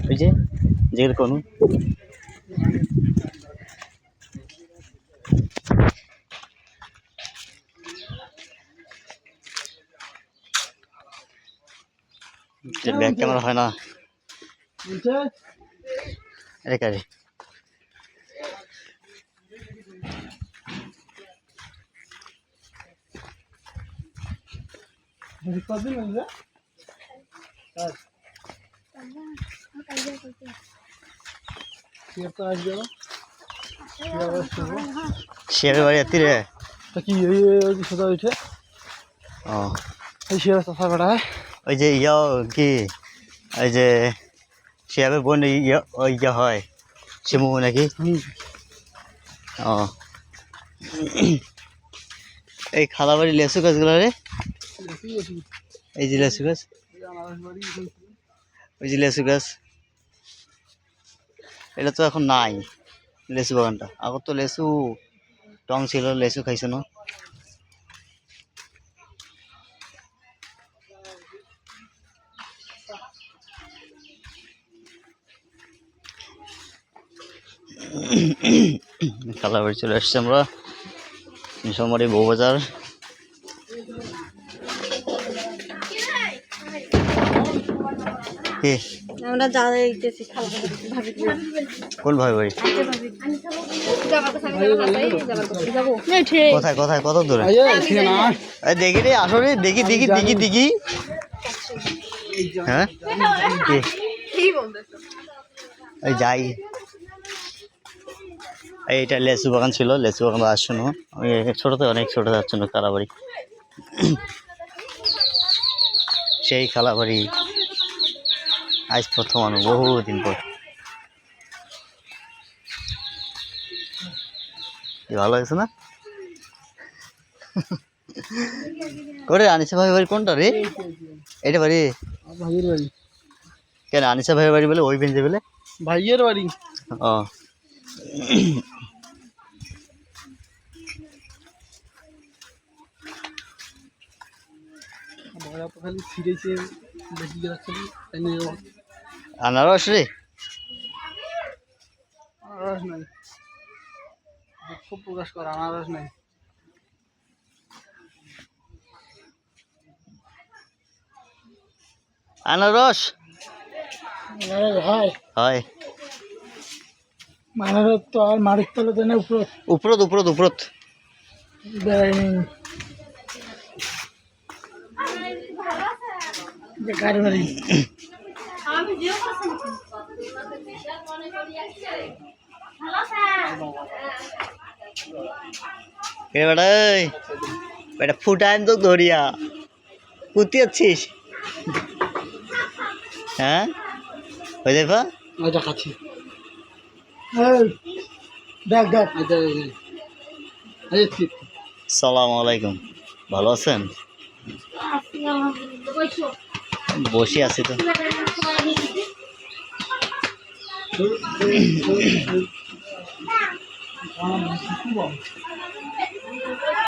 ওই যে জিজ্ঞেস করুন ব্যাক ক্যামেরা হয় না রেখে শেয়ারের বাড়ি এতি রে কি সোজা উঠে ও শেয়ার চাষা বেড়ায় ওই যে ইয়াও কি ওই যে শেয়ারের বোন ওই ইয়া হয় শিমু নাকি ও এই খালাবাড়ি লেসু গাছগুলো রে এই যে লেসু গাছ ওই যে লেসু গাছ এটা তো এখন নাই লেসু বাগানটা আগর তো লেসু টং ছিল লেসু খাইছো না খালাবাড়ি চলে আসছি আমরা নীলফামারী বউবাজার কি আমরা যা দেখতেছি ভাবি কোন ভাই বাড়ি কোথায় কোথায় কত দূরে দেখি রে আসো রে দেখি দেখি দেখি দেখি হ্যাঁ এই যাই এইটা লেসু বাগান ছিল লেসু বাগান আসছো না আমি ছোটতে অনেক ছোট যাচ্ছ না খালাবাড়ি সেই খালাবাড়ি আজ প্রথম আমি বহুদিন পর ভালো হয়েছে না করে আনিসা ভাই বাড়ি কোনটা রে এটা বাড়ি ভাইয়ের বাড়ি কেন আনিসা ভাই বাড়ি বলে ওই বেঞ্চে বলে ভাইয়ের বাড়ি ও খালি ফিরেছে বেশি যাচ্ছে আনারস রে আনারস নাই দুঃখ প্রকাশ করা আনারস নাই আনারস হয় হয় আনারস তো আর মাটির তলে তো না উপরত উপরত উপরত বেড়ায়নি বেকার বাড়ি বেটা ফুটায় তো ধরিয়া পুঁতি আছিস হ্যাঁ হয়ে যাবা ওইটা খাচ্ছি দেখ দেখ সালাম আলাইকুম ভালো আছেন বসে আছি তো